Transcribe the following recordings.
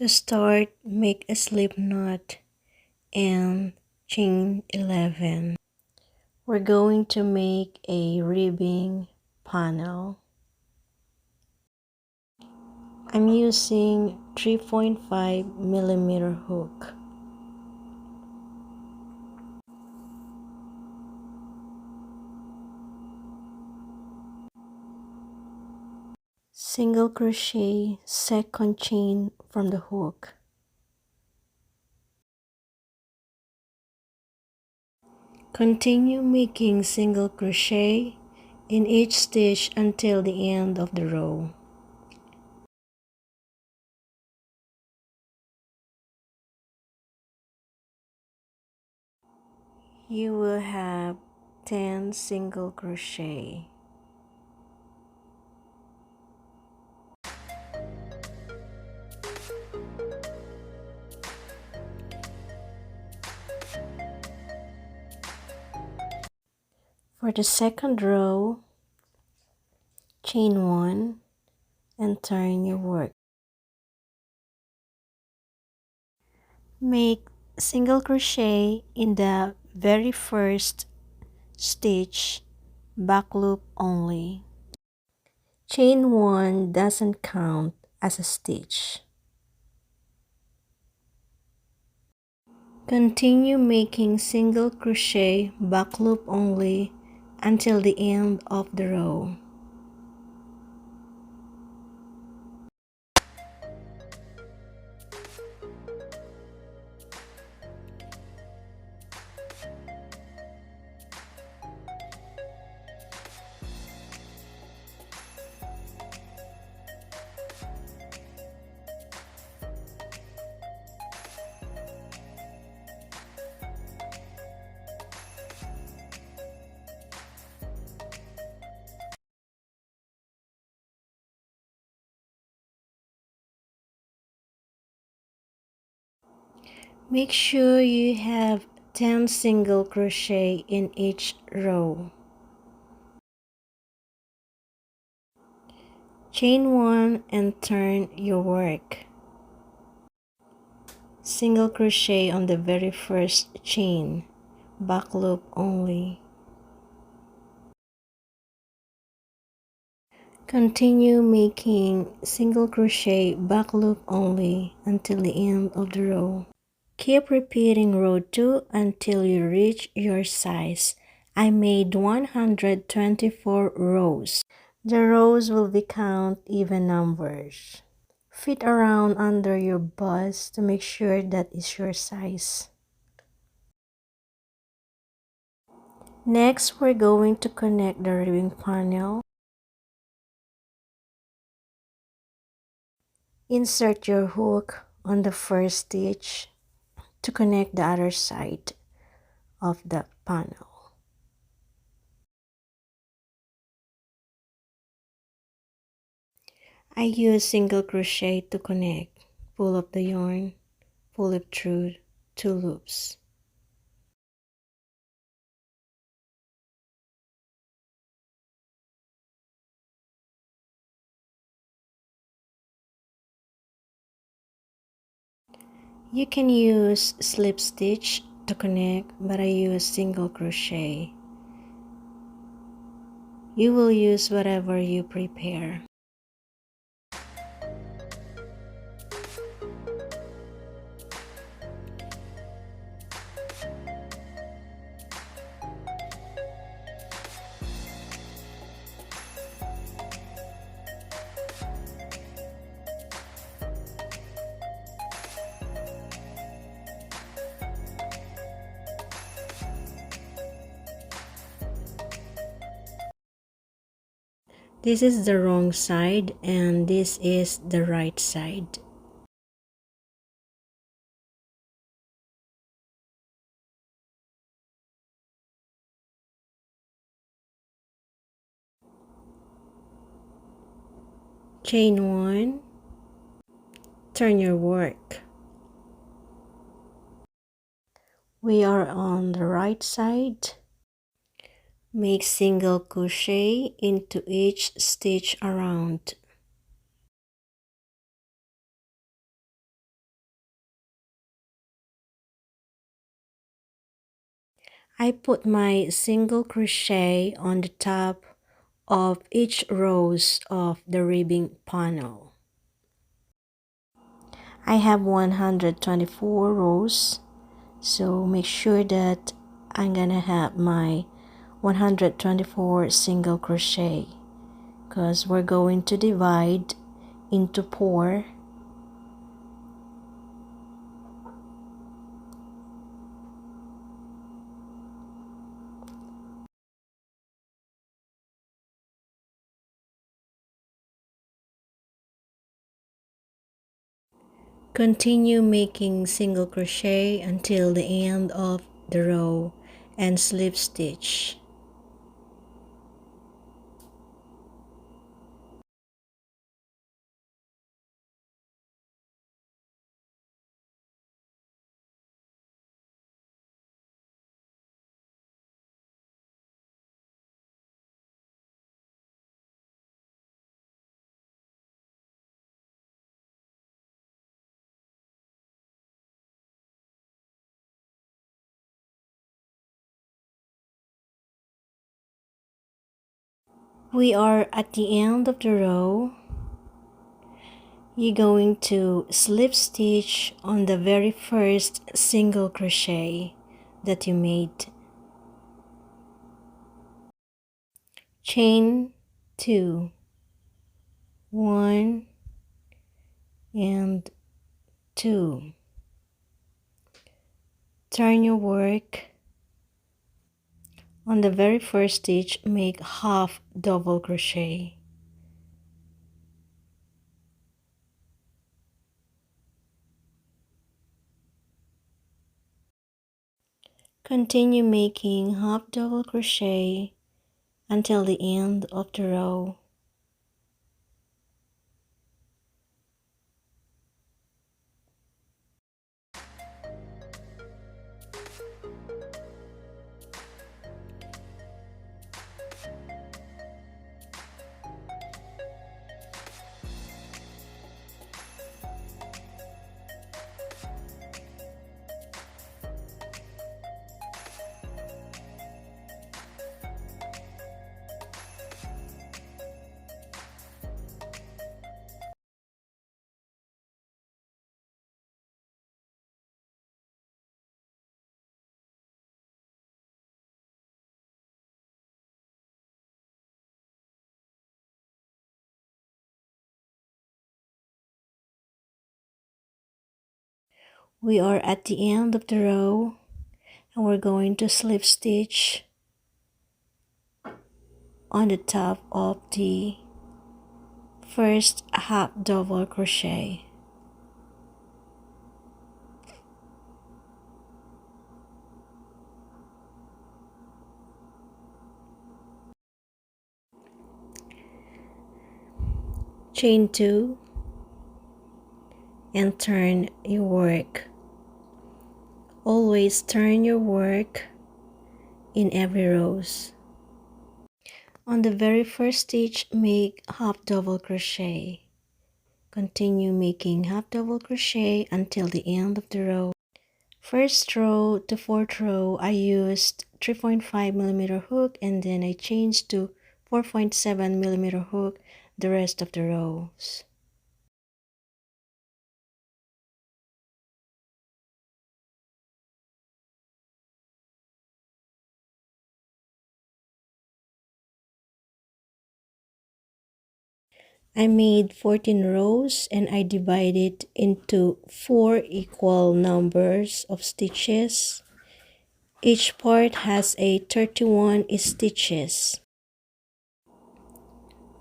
To start, make a slip knot and chain 11. We're going to make a ribbing panel. I'm using 3.5mm hook. Single crochet second chain from the hook. Continue making single crochet in each stitch until the end of the row. You will have 10 single crochet. For the second row, chain 1 and turn your work. Make single crochet in the very first stitch, back loop only. Chain 1 doesn't count as a stitch. Continue making single crochet back loop only until the end of the row. Make sure you have 10 single crochet in each row. Chain 1 and turn your work. Single crochet on the very first chain, back loop only. Continue making single crochet back loop only until the end of the row. Keep repeating row 2 until you reach your size. I made 124 rows. The rows will be count even numbers. Fit around under your bust to make sure that is your size. Next, we're going to connect the ribbing panel. Insert your hook on the first stitch to connect the other side of the panel. I use single crochet to connect. Pull up the yarn, pull it through 2 loops. You can use slip stitch to connect, but I use single crochet. You will use whatever you prepare. This is the wrong side and this is the right side. Chain 1, turn your work. We are on the right side. Make single crochet into each stitch around. I put my single crochet on the top of each rows of the ribbing panel. I have 124 rows, so make sure that I'm gonna have my 124 single crochet because we're going to divide into 4. Continue making single crochet until the end of the row and slip stitch. We are at the end of the row. You're going to slip stitch on the very first single crochet that you made. Chain 2, 1 and 2. Turn your work. On the very first stitch, make half double crochet. Continue making half double crochet until the end of the row. We are at the end of the row and we're going to slip stitch on the top of the first half double crochet. Chain 2 and turn your work. Always turn your work in every rows. On the very first stitch, make half double crochet. Continue making half double crochet until the end of the row. First row to fourth row, I used 3.5mm hook and then I changed to 4.7mm hook the rest of the rows. I made 14 rows and I divided into 4 equal numbers of stitches. Each part has a 31 stitches.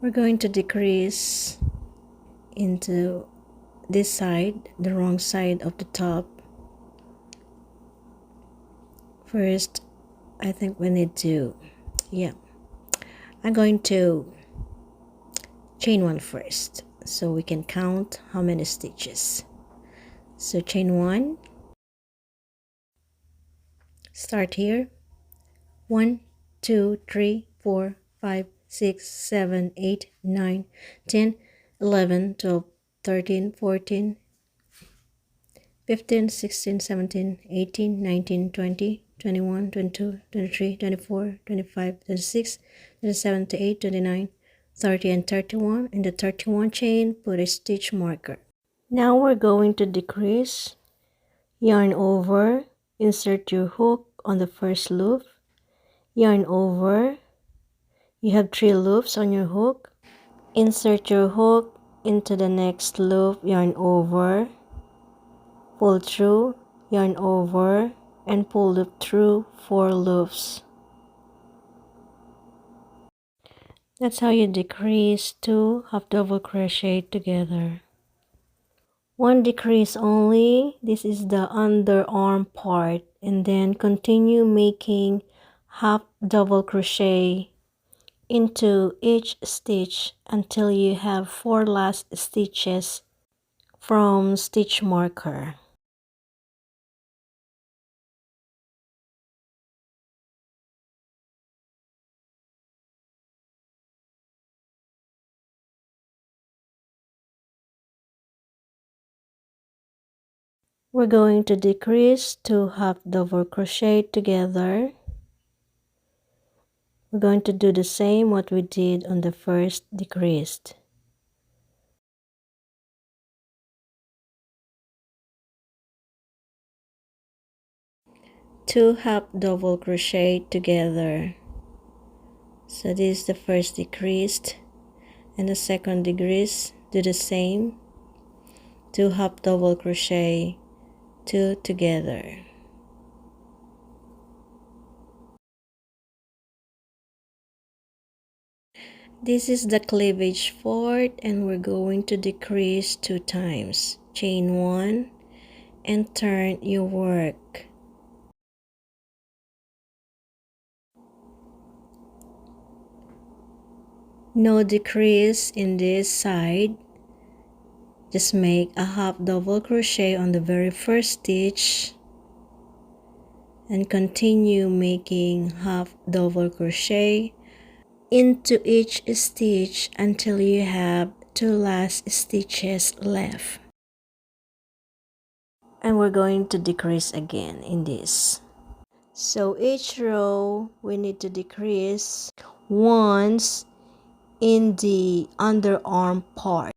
We're going to decrease into this side, the wrong side of the top. First, I think we need to, I'm going to chain 1 first so we can count how many stitches. So chain 1, start here, 1 2 3 4 5 6 7 8 9 10 11 12 13 14 15 16 17 18 19 20 21, 22, 23, 24, 25, 26, 27, 28, 29, 30, and 31. In the 31 chain, put a stitch marker. Now we're going to decrease, yarn over, insert your hook on the first loop, yarn over. You have 3 loops on your hook. Insert your hook into the next loop, yarn over, pull through, yarn over, and pull loop through 4 loops. That's how you decrease 2 half double crochet together. 1 decrease only. This is the underarm part, and then continue making half double crochet into each stitch until you have 4 last stitches from stitch marker. We're going to decrease 2 half double crochet together. We're going to do the same what we did on the first decreased. 2 half double crochet together. So this is the first decreased, and the second decrease, do the same. 2 half double crochet, 2 together. This is the cleavage fourth, and we're going to decrease 2 times. Chain 1 and turn your work. No decrease in this side. Just make a half double crochet on the very first stitch and continue making half double crochet into each stitch until you have 2 last stitches left. And we're going to decrease again in this. So each row we need to decrease once in the underarm part.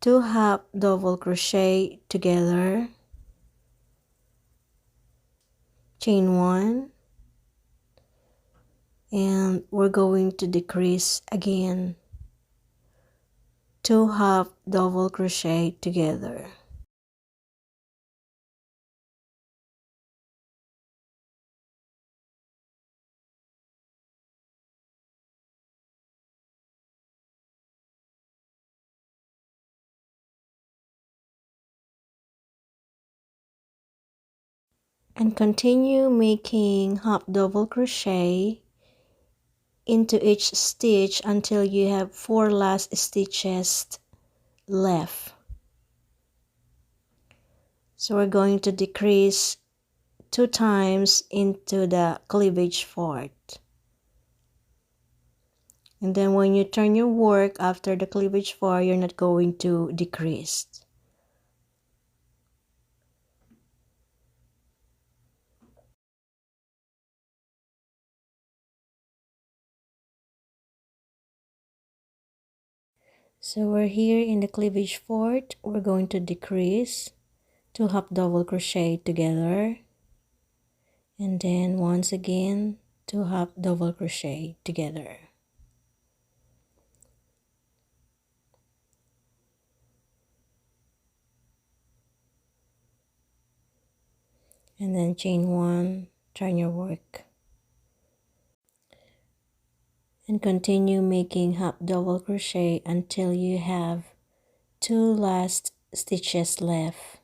2 half double crochet together, chain 1, and we're going to decrease again 2 half double crochet together. And continue making half double crochet into each stitch until you have 4 last stitches left. So we're going to decrease 2 times into the cleavage fourth. And then when you turn your work after the cleavage four, you're not going to decrease. So we're here in the cleavage fourth. We're going to decrease 2 half double crochet together, and then once again 2 half double crochet together. And then chain 1, turn your work, and continue making half double crochet until you have 2 last stitches left.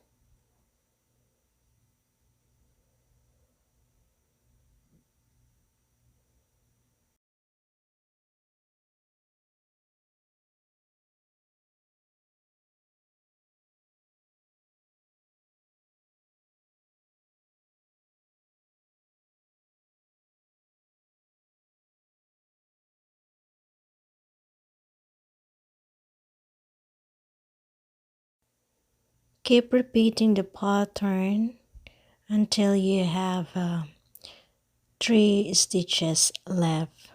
Keep repeating the pattern until you have 3 stitches left.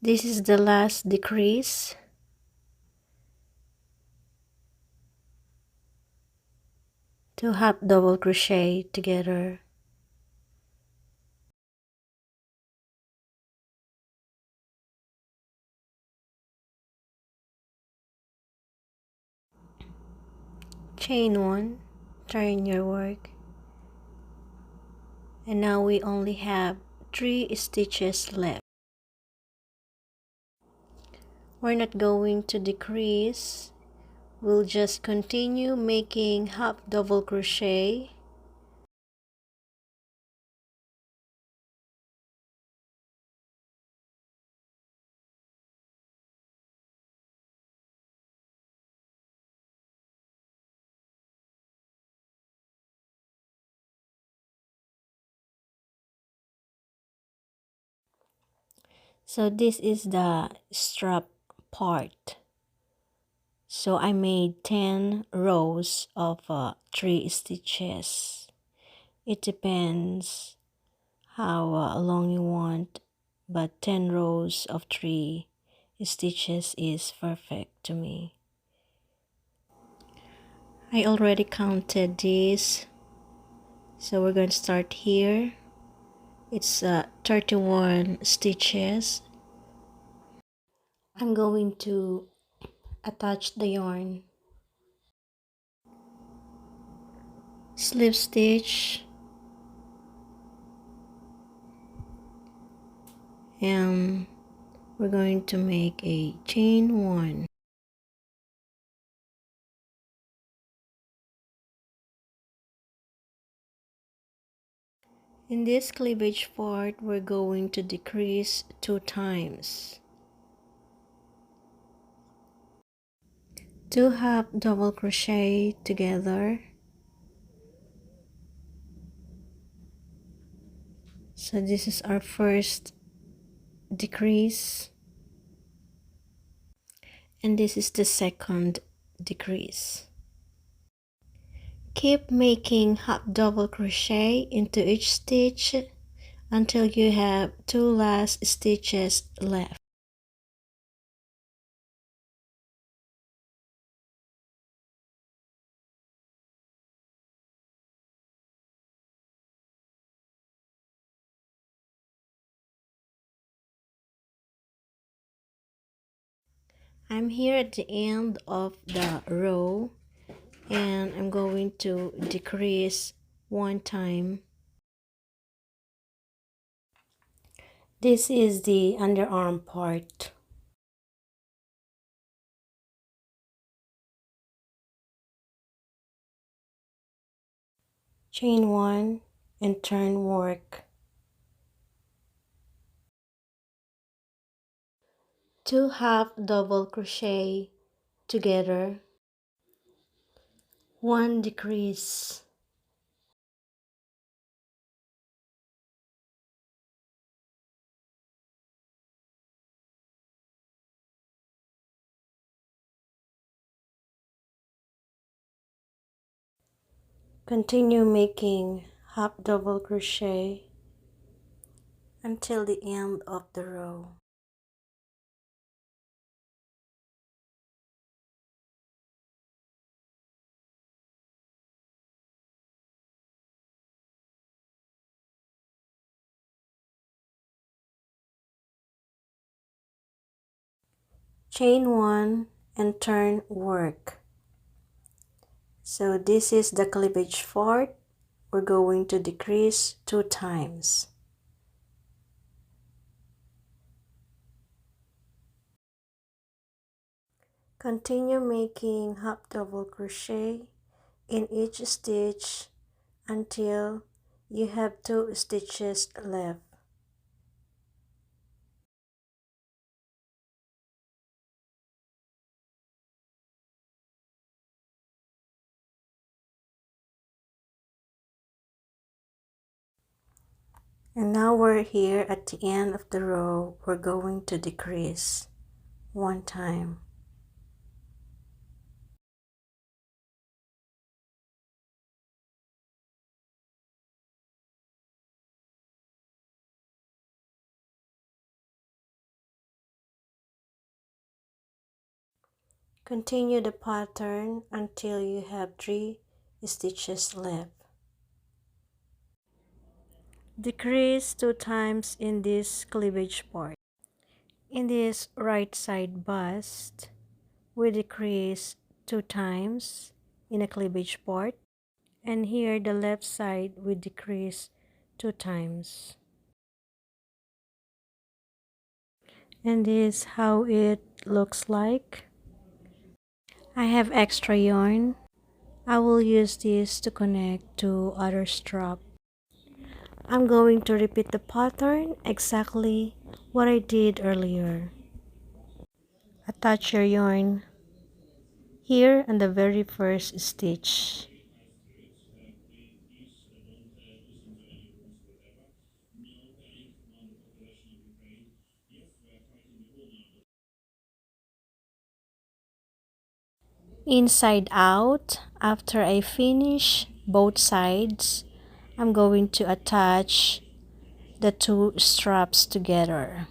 This is the last decrease. Two half double crochet together. Chain 1, turn your work, and now we only have 3 stitches left. We're not going to decrease, we'll just continue making half double crochet. So this is the strap part. So I made 10 rows of 3 stitches. It depends how long you want, but 10 rows of 3 stitches is perfect to me. I already counted this, so we're going to start here. It's 31 stitches. I'm going to attach the yarn, slip stitch, and we're going to make a chain 1. In this cleavage part, we're going to decrease 2 times. 2 half double crochet together. So this is our first decrease, and this is the second decrease. Keep making half double crochet into each stitch until you have 2 last stitches left. I'm here at the end of the row, and I'm going to decrease 1 time. This is the underarm part. Chain 1 and turn work. 2 half double crochet together. 1 decrease. Continue making half double crochet until the end of the row. Chain 1 and turn work. So this is the cleavage part. We're going to decrease 2 times. Continue making half double crochet in each stitch until you have 2 stitches left. And now we're here at the end of the row. We're going to decrease one time. Continue the pattern until you have 3 stitches left. Decrease 2 times in this cleavage part. In this right side bust, we decrease 2 times in a cleavage part, and here the left side we decrease 2 times. And this is how it looks like. I have extra yarn. I will use this to connect to other strap. I'm going to repeat the pattern exactly what I did earlier. Attach your yarn here on the very first stitch. Inside out, after I finish both sides, I'm going to attach the 2 straps together.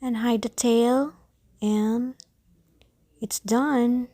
And hide the tail, and it's done.